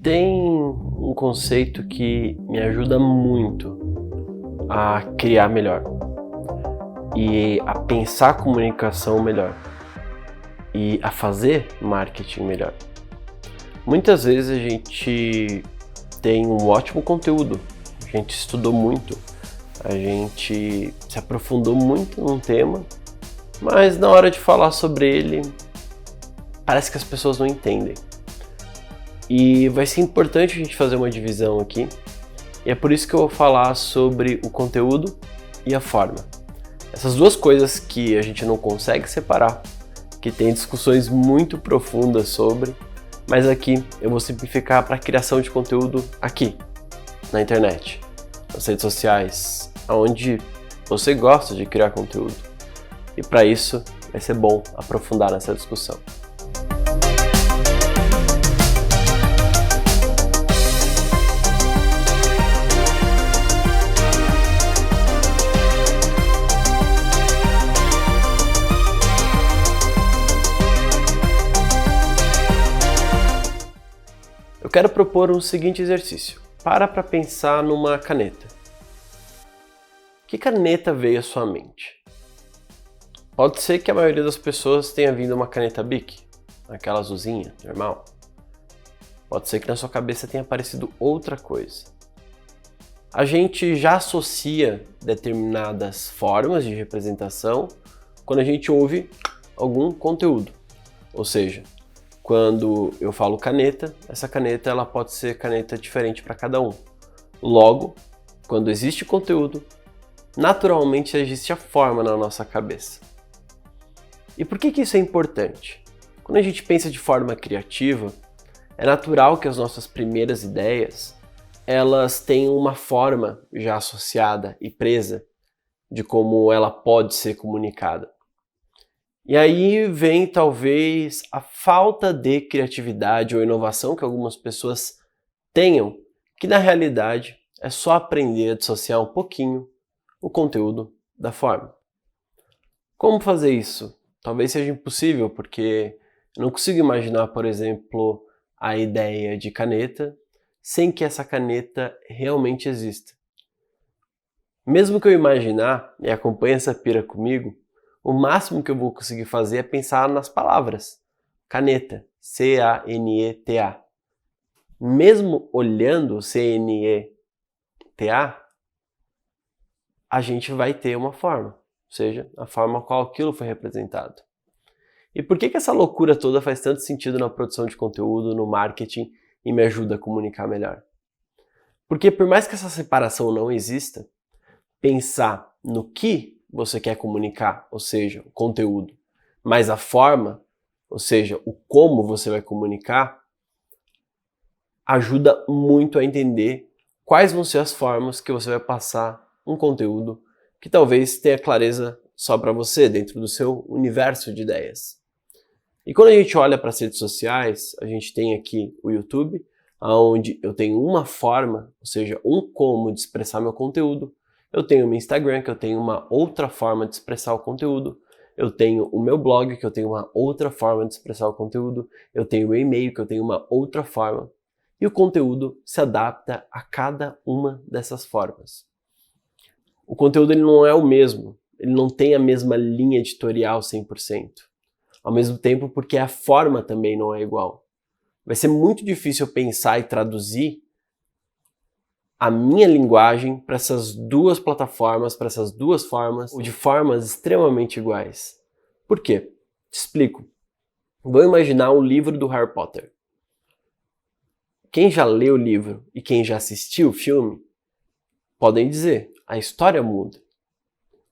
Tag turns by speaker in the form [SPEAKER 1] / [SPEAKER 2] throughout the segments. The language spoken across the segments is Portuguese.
[SPEAKER 1] Tem um conceito que me ajuda muito a criar melhor e a pensar a comunicação melhor e a fazer marketing melhor. Muitas vezes a gente tem um ótimo conteúdo, a gente estudou muito, a gente se aprofundou muito num tema, mas na hora de falar sobre ele, parece que as pessoas não entendem. E vai ser importante a gente fazer uma divisão aqui, e é por isso que eu vou falar sobre o conteúdo e a forma. Essas duas coisas que a gente não consegue separar, que tem discussões muito profundas sobre, mas aqui eu vou simplificar para a criação de conteúdo aqui, na internet, nas redes sociais, onde você gosta de criar conteúdo. E para isso vai ser bom aprofundar nessa discussão. Eu quero propor um seguinte exercício. Para pensar numa caneta. Que caneta veio à sua mente? Pode ser que a maioria das pessoas tenha vindo uma caneta Bic, aquela azulzinha, normal. Pode ser que na sua cabeça tenha aparecido outra coisa. A gente já associa determinadas formas de representação quando a gente ouve algum conteúdo. Ou seja, quando eu falo caneta, essa caneta ela pode ser caneta diferente para cada um. Logo, quando existe conteúdo, naturalmente existe a forma na nossa cabeça. E por que isso é importante? Quando a gente pensa de forma criativa, é natural que as nossas primeiras ideias elas tenham uma forma já associada e presa de como ela pode ser comunicada. E aí vem talvez a falta de criatividade ou inovação que algumas pessoas tenham, que na realidade é só aprender a dissociar um pouquinho o conteúdo da forma. Como fazer isso? Talvez seja impossível, porque eu não consigo imaginar, por exemplo, a ideia de caneta sem que essa caneta realmente exista. Mesmo que eu imaginar e acompanhe essa pira comigo, o máximo que eu vou conseguir fazer é pensar nas palavras. Caneta, C-A-N-E-T-A. Mesmo olhando C-N-E-T-A, a gente vai ter uma forma, ou seja, a forma qual aquilo foi representado. E por que essa loucura toda faz tanto sentido na produção de conteúdo, no marketing e me ajuda a comunicar melhor? Porque por mais que essa separação não exista, pensar no que você quer comunicar, ou seja, o conteúdo, mas a forma, ou seja, o como você vai comunicar, ajuda muito a entender quais vão ser as formas que você vai passar um conteúdo que talvez tenha clareza só para você, dentro do seu universo de ideias. E quando a gente olha para as redes sociais, a gente tem aqui o YouTube, onde eu tenho uma forma, ou seja, um como de expressar meu conteúdo. Eu tenho o meu Instagram, que eu tenho uma outra forma de expressar o conteúdo. Eu tenho o meu blog, que eu tenho uma outra forma de expressar o conteúdo. Eu tenho o e-mail, que eu tenho uma outra forma. E o conteúdo se adapta a cada uma dessas formas. O conteúdo ele não é o mesmo. Ele não tem a mesma linha editorial 100%. Ao mesmo tempo, porque a forma também não é igual. Vai ser muito difícil pensar e traduzir a minha linguagem para essas duas plataformas, para essas duas formas, ou de formas extremamente iguais. Por quê? Te explico. Vou imaginar o livro do Harry Potter. Quem já leu o livro e quem já assistiu o filme, podem dizer, a história muda.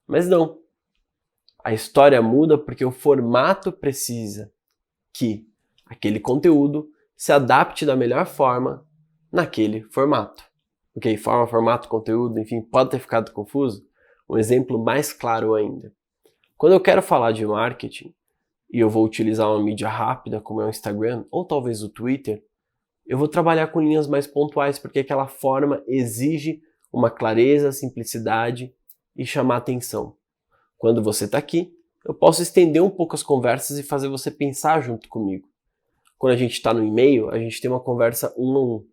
[SPEAKER 1] Mas não. A história muda porque o formato precisa que aquele conteúdo se adapte da melhor forma naquele formato. Ok, forma, formato, conteúdo, enfim, pode ter ficado confuso? Um exemplo mais claro ainda. Quando eu quero falar de marketing e eu vou utilizar uma mídia rápida como é o Instagram ou talvez o Twitter, eu vou trabalhar com linhas mais pontuais porque aquela forma exige uma clareza, simplicidade e chamar atenção. Quando você está aqui, eu posso estender um pouco as conversas e fazer você pensar junto comigo. quando a gente está no e-mail, a gente tem uma conversa um a um.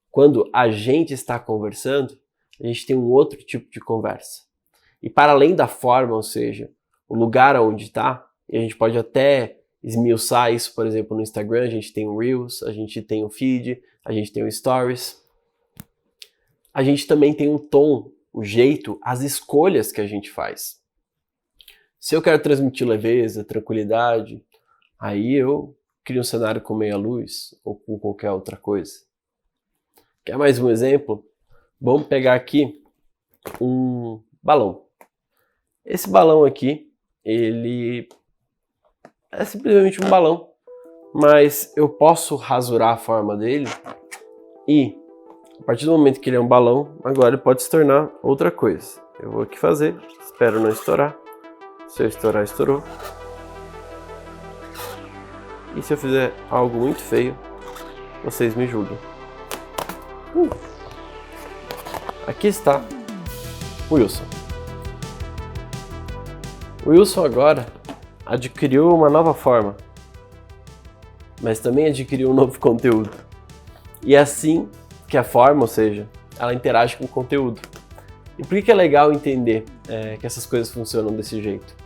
[SPEAKER 1] Quando a gente está conversando, a gente tem um outro tipo de conversa. E para além da forma, ou seja, o lugar onde está, e a gente pode até esmiuçar isso, por exemplo, no Instagram, a gente tem o Reels, a gente tem o Feed, a gente tem o Stories. A gente também tem um tom, o jeito, as escolhas que a gente faz. Se eu quero transmitir leveza, tranquilidade, aí eu crio um cenário com meia luz ou com qualquer outra coisa. Quer mais um exemplo? Vamos pegar aqui um balão. Esse balão aqui, ele é simplesmente um balão, mas eu posso rasurar a forma dele e, a partir do momento que ele é um balão, agora ele pode se tornar outra coisa. Eu vou aqui fazer, espero não estourar. Se eu estourar, estourou. E se eu fizer algo muito feio, vocês me julguem. Aqui está o Wilson. O Wilson agora adquiriu uma nova forma, mas também adquiriu um novo conteúdo. E é assim que a forma, ou seja, ela interage com o conteúdo. E por que é legal entender que essas coisas funcionam desse jeito?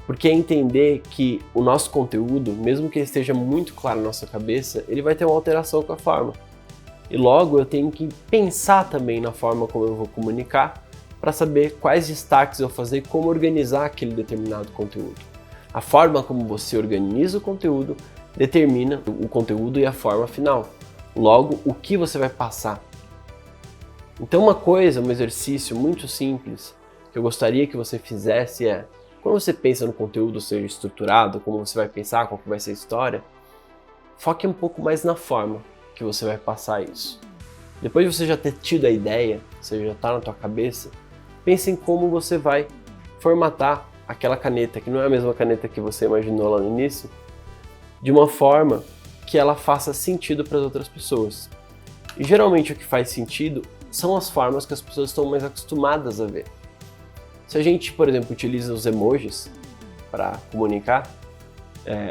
[SPEAKER 1] Porque é entender que o nosso conteúdo, mesmo que ele esteja muito claro na nossa cabeça, ele vai ter uma alteração com a forma. E logo eu tenho que pensar também na forma como eu vou comunicar para saber quais destaques eu vou fazer e como organizar aquele determinado conteúdo. A forma como você organiza o conteúdo determina o conteúdo e a forma final. Logo, o que você vai passar. Então um exercício muito simples que eu gostaria que você fizesse é, quando você pensa no conteúdo seja estruturado, como você vai pensar, qual que vai ser a história, foque um pouco mais na forma que você vai passar isso. Depois de você já ter tido a ideia, ou seja, já está na tua cabeça, pense em como você vai formatar aquela caneta, que não é a mesma caneta que você imaginou lá no início, de uma forma que ela faça sentido para as outras pessoas. E geralmente o que faz sentido são as formas que as pessoas estão mais acostumadas a ver. Se a gente, por exemplo, utiliza os emojis para comunicar,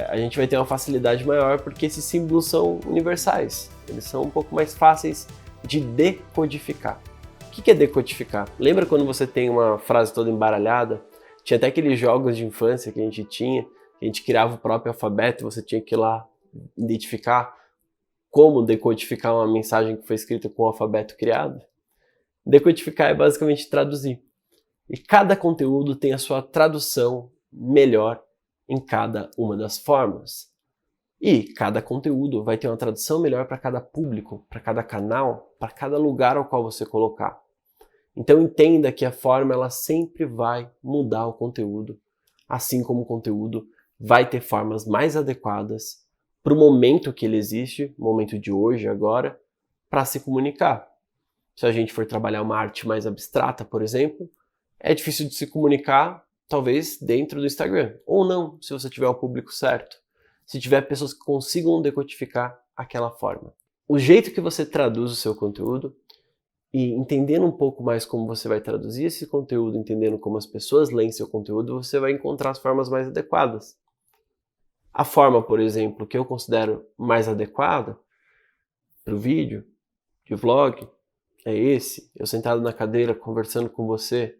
[SPEAKER 1] a gente vai ter uma facilidade maior porque esses símbolos são universais. Eles são um pouco mais fáceis de decodificar. O que é decodificar? Lembra quando você tem uma frase toda embaralhada? Tinha até aqueles jogos de infância que a gente tinha, que a gente criava o próprio alfabeto e você tinha que ir lá identificar como decodificar uma mensagem que foi escrita com o alfabeto criado. Decodificar é basicamente traduzir. E cada conteúdo tem a sua tradução melhor em cada uma das formas. E cada conteúdo vai ter uma tradução melhor para cada público, para cada canal, para cada lugar ao qual você colocar. Então entenda que a forma ela sempre vai mudar o conteúdo, assim como o conteúdo vai ter formas mais adequadas para o momento que ele existe, o momento de hoje, agora, para se comunicar. Se a gente for trabalhar uma arte mais abstrata, por exemplo, é difícil de se comunicar, talvez, dentro do Instagram. Ou não, se você tiver o público certo. Se tiver pessoas que consigam decodificar aquela forma. O jeito que você traduz o seu conteúdo, e entendendo um pouco mais como você vai traduzir esse conteúdo, entendendo como as pessoas leem seu conteúdo, você vai encontrar as formas mais adequadas. A forma, por exemplo, que eu considero mais adequada para o vídeo, de vlog, é esse. Eu sentado na cadeira, conversando com você,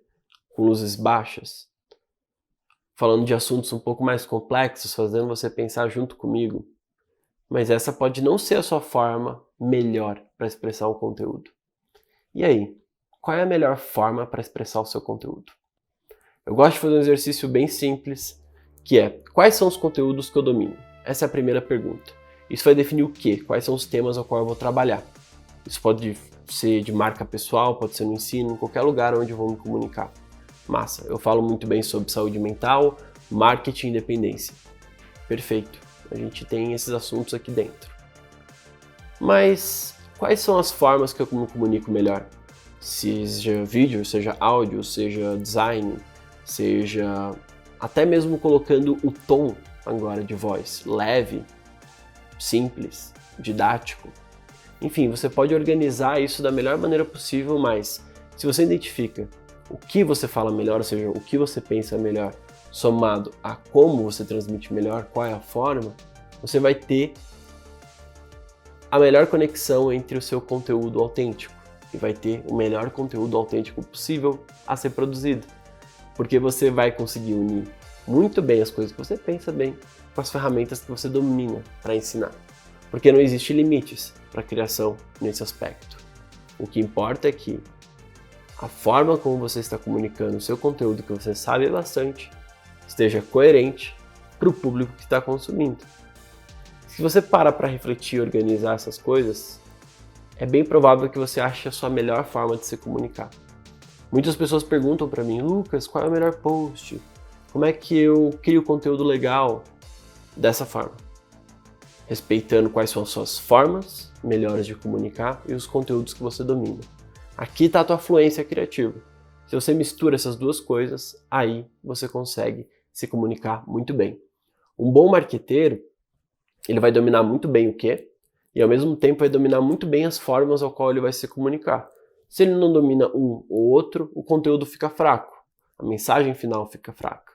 [SPEAKER 1] com luzes baixas, falando de assuntos um pouco mais complexos, fazendo você pensar junto comigo. Mas essa pode não ser a sua forma melhor para expressar um conteúdo. E aí, qual é a melhor forma para expressar o seu conteúdo? Eu gosto de fazer um exercício bem simples, que é, quais são os conteúdos que eu domino? Essa é a primeira pergunta. Isso vai definir o quê? Quais são os temas ao qual eu vou trabalhar? Isso pode ser de marca pessoal, pode ser no ensino, em qualquer lugar onde eu vou me comunicar. Massa, eu falo muito bem sobre saúde mental, marketing e independência. Perfeito, a gente tem esses assuntos aqui dentro. Mas quais são as formas que eu me comunico melhor? Seja vídeo, seja áudio, seja design, seja até mesmo colocando o tom agora de voz, leve, simples, didático. Enfim, você pode organizar isso da melhor maneira possível, mas se você identifica o que você fala melhor, ou seja, o que você pensa melhor, somado a como você transmite melhor, qual é a forma, você vai ter a melhor conexão entre o seu conteúdo autêntico e vai ter o melhor conteúdo autêntico possível a ser produzido, porque você vai conseguir unir muito bem as coisas que você pensa bem com as ferramentas que você domina para ensinar, porque não existe limites para a criação nesse aspecto. O que importa é que a forma como você está comunicando o seu conteúdo, que você sabe bastante, esteja coerente para o público que está consumindo. Se você para refletir e organizar essas coisas, é bem provável que você ache a sua melhor forma de se comunicar. Muitas pessoas perguntam para mim: Lucas, qual é o melhor post? Como é que eu crio conteúdo legal? Dessa forma, respeitando quais são as suas formas melhores de comunicar e os conteúdos que você domina. Aqui está a tua fluência criativa. Se você mistura essas duas coisas, aí você consegue se comunicar muito bem. Um bom marqueteiro, ele vai dominar muito bem o quê? E ao mesmo tempo vai dominar muito bem as formas ao qual ele vai se comunicar. Se ele não domina um ou outro, o conteúdo fica fraco, a mensagem final fica fraca.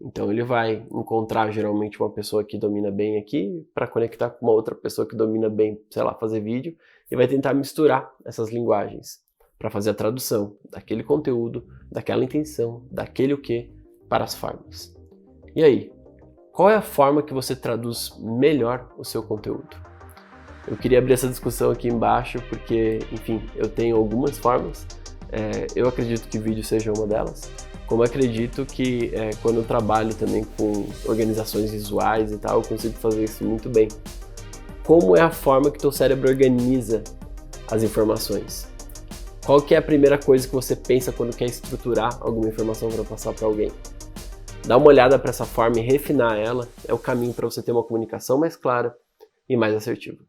[SPEAKER 1] Então ele vai encontrar geralmente uma pessoa que domina bem aqui para conectar com uma outra pessoa que domina bem, sei lá, fazer vídeo, e vai tentar misturar essas linguagens para fazer a tradução daquele conteúdo, daquela intenção, daquele o quê, para as formas. E aí, qual é a forma que você traduz melhor o seu conteúdo? Eu queria abrir essa discussão aqui embaixo porque, enfim, eu tenho algumas formas. Eu acredito que vídeo seja uma delas. Como acredito que quando eu trabalho também com organizações visuais e tal, eu consigo fazer isso muito bem. Como é a forma que teu cérebro organiza as informações? Qual que é a primeira coisa que você pensa quando quer estruturar alguma informação para passar para alguém? Dar uma olhada para essa forma e refinar ela é o caminho para você ter uma comunicação mais clara e mais assertiva.